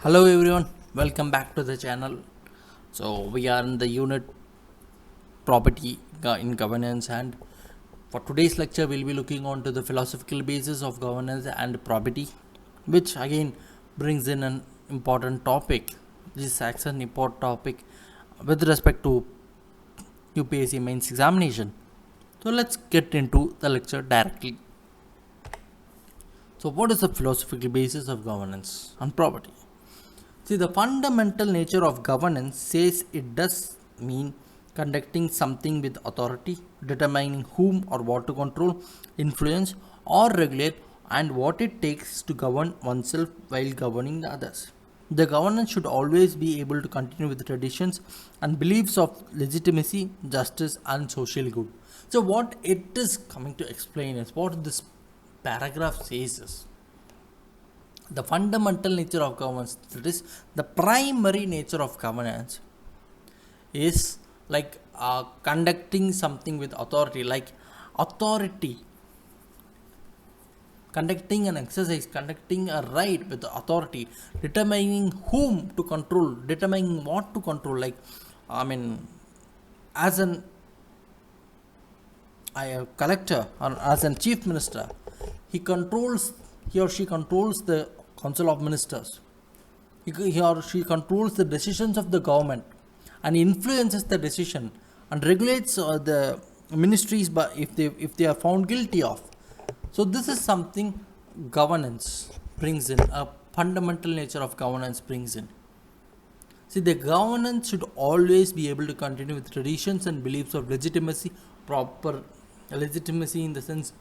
Hello everyone, welcome back to the channel. So we are in the unit property in governance, and for today's lecture we'll be looking on to the philosophical basis of governance and probity, which again brings in an important topic. This is an important topic with respect to UPSC mains examination. So let's get into the lecture directly. So what is the philosophical basis of governance and property? See, the fundamental nature of governance says it does mean conducting something with authority, determining whom or what to control, influence, or regulate, and what it takes to govern oneself while governing the others. The governance should always be able to continue with traditions and beliefs of legitimacy, justice, and social good. So, what it is coming to explain is what this paragraph says is the fundamental nature of governance, that is the primary nature of governance, is like conducting something with authority, like authority, conducting an exercise, conducting a right with authority, determining whom to control, determining what to control. Like I mean, as an collector or as a chief minister, he or she controls the council of ministers. He or she controls the decisions of the government and influences the decision and regulates the ministries if they are found guilty of. So this is something governance brings in, a fundamental nature of governance brings in. See, the governance should always be able to continue with traditions and beliefs of proper legitimacy in the sense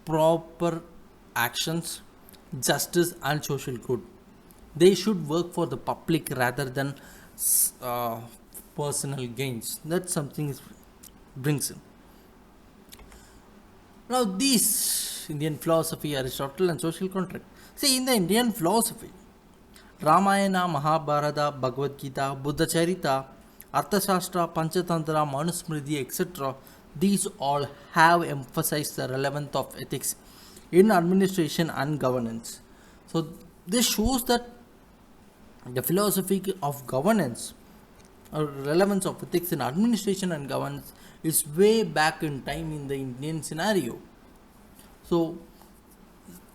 proper actions, justice, and social good. They should work for the public rather than uh, personal gains. That's something it brings in. Now, these Indian philosophy, Aristotle, and social contract. See, in the Indian philosophy, Ramayana, Mahabharata, Bhagavad Gita, Buddha Charita, Arthashastra, Panchatantra, Manusmriti, etc. These all have emphasized the relevance of ethics in administration and governance. So, this shows that the philosophy of governance or relevance of ethics in administration and governance is way back in time in the Indian scenario. So,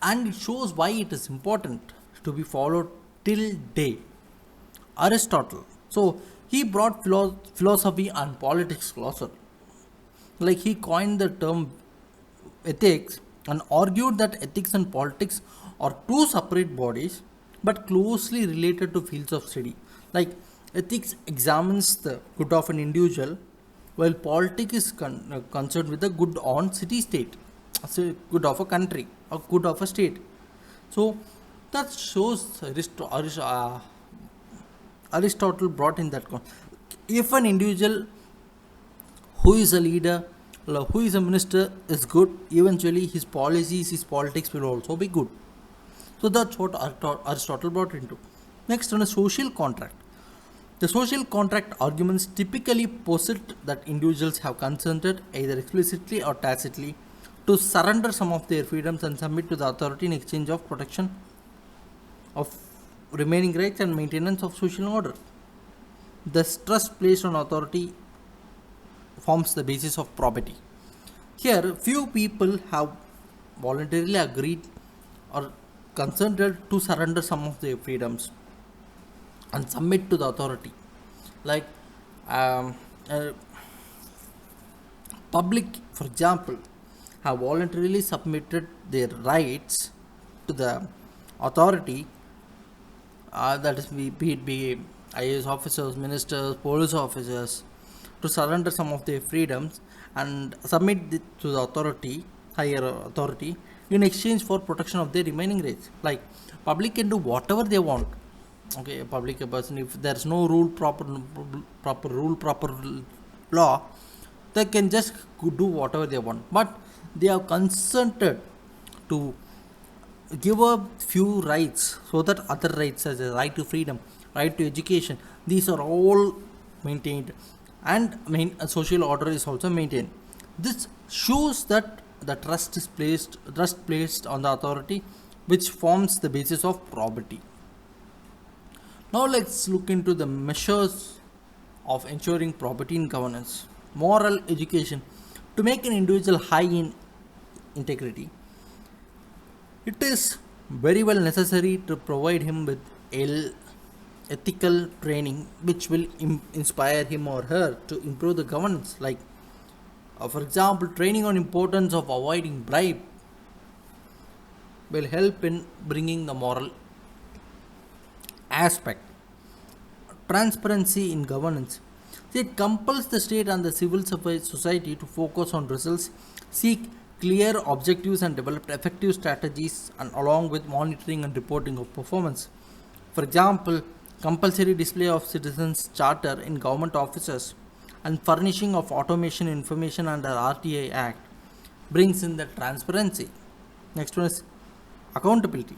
and it shows why it is important to be followed till day. Aristotle. So he brought philosophy and politics closer. Like he coined the term ethics and argued that ethics and politics are two separate bodies but closely related to fields of study. Like ethics examines the good of an individual, while politics is concerned with the good on city state, so good of a country or good of a state. So that shows Aristotle brought in that. If an individual who is a leader, who is a minister is good, eventually his policies, his politics will also be good. So that's what Aristotle brought into. Next, on a social contract. The social contract arguments typically posit that individuals have consented, either explicitly or tacitly, to surrender some of their freedoms and submit to the authority in exchange of protection of remaining rights and maintenance of social order. The trust placed on authority forms the basis of property. Here, few people have voluntarily agreed or consented to surrender some of their freedoms and submit to the authority. Like public, for example, have voluntarily submitted their rights to the authority, that is, be IAS officers, ministers, police officers, to surrender some of their freedoms and submit to the authority, higher authority, in exchange for protection of their remaining rights. Like public can do whatever they want. Okay, a public person, if there's no proper law, they can just do whatever they want. But they have consented to give up few rights so that other rights, such as right to freedom, right to education, these are all maintained, and social order is also maintained. This shows that the trust placed on the authority, which forms the basis of probity. Now let's look into the measures of ensuring property in governance. Moral education. To make an individual high in integrity, it is very well necessary to provide him with ethical training which will inspire him or her to improve the governance. Like, for example, training on importance of avoiding bribe will help in bringing the moral aspect. Transparency in governance. See, it compels the state and the civil society to focus on results, seek clear objectives, and develop effective strategies, and along with monitoring and reporting of performance. For example, compulsory display of citizens' charter in government offices and furnishing of automation information under RTI Act brings in the transparency. Next one is accountability.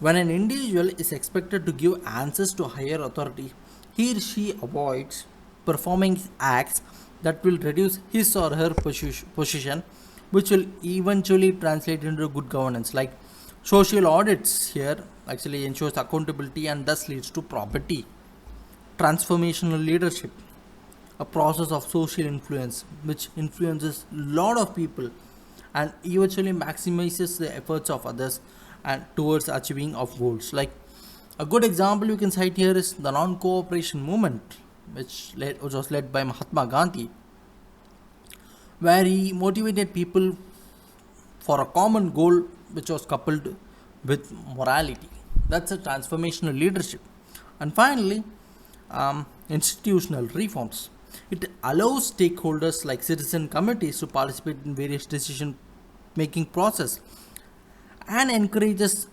When an individual is expected to give answers to higher authority, he or she avoids performing acts that will reduce his or her position, which will eventually translate into good governance. Like social audits here actually ensures accountability and thus leads to property. Transformational leadership, a process of social influence which influences a lot of people and eventually maximizes the efforts of others and towards achieving of goals. Like a good example you can cite here is the non-cooperation movement, which was led by Mahatma Gandhi, where he motivated people for a common goal which was coupled with morality. That's a transformational leadership. And finally, institutional reforms. It allows stakeholders like citizen committees to participate in various decision making process and encourages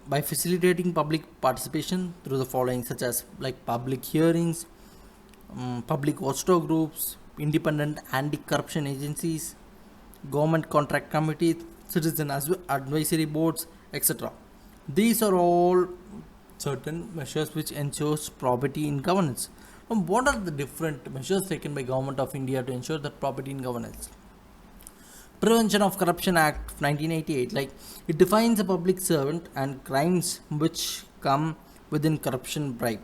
by facilitating public participation through the following, such as like public hearings, public watchdog groups, independent anti-corruption agencies, government contract committees, citizen advisory boards, etc. These are all certain measures which ensures probity in governance. Now, what are the different measures taken by Government of India to ensure that probity in governance? Prevention of Corruption Act of 1988, like it defines a public servant and crimes which come within corruption bribe.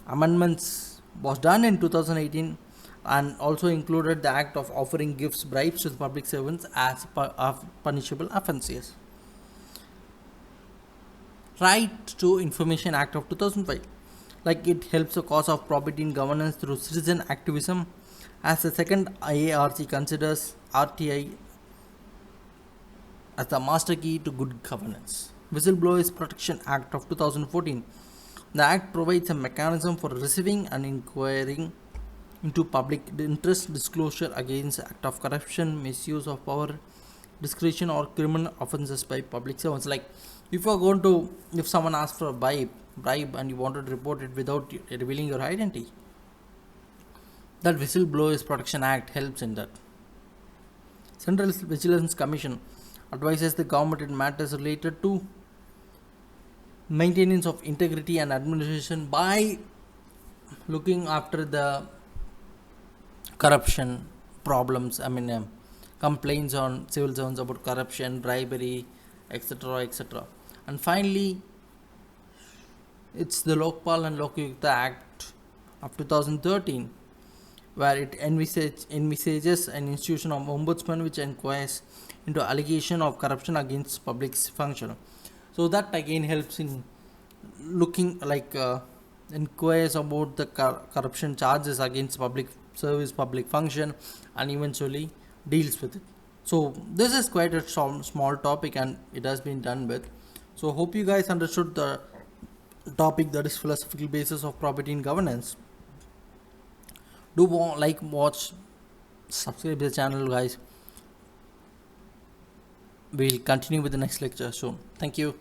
Amendments was done in 2018 and also included the act of offering gifts, bribes to the public servants as punishable offences. Right to Information Act of 2005, like it helps the cause of probity in governance through citizen activism, as the second IARC considers RTI as the master key to good governance. Whistleblowers Protection Act of 2014. The Act provides a mechanism for receiving and inquiring into public interest disclosure against act of corruption, misuse of power, discretion, or criminal offences by public servants. Like if someone asks for a bribe and you wanted to report it without revealing your identity, that Whistleblowers Protection Act helps in that. Central Vigilance Commission advises the government in matters related to maintenance of integrity and administration by looking after the corruption problems. Complaints on civil servants about corruption, bribery, etc., etc. And finally, it's the Lokpal and Lokayukta Act of 2013, where it envisages an institution of ombudsman which inquires into allegation of corruption against public function. So that again helps in looking inquires about the corruption charges against public service, public function, and eventually deals with it. So this is quite a small topic and it has been done with. So hope you guys understood the topic, that is philosophical basis of property in governance. Do watch, subscribe to the channel, guys. We'll continue with the next lecture soon. Thank you.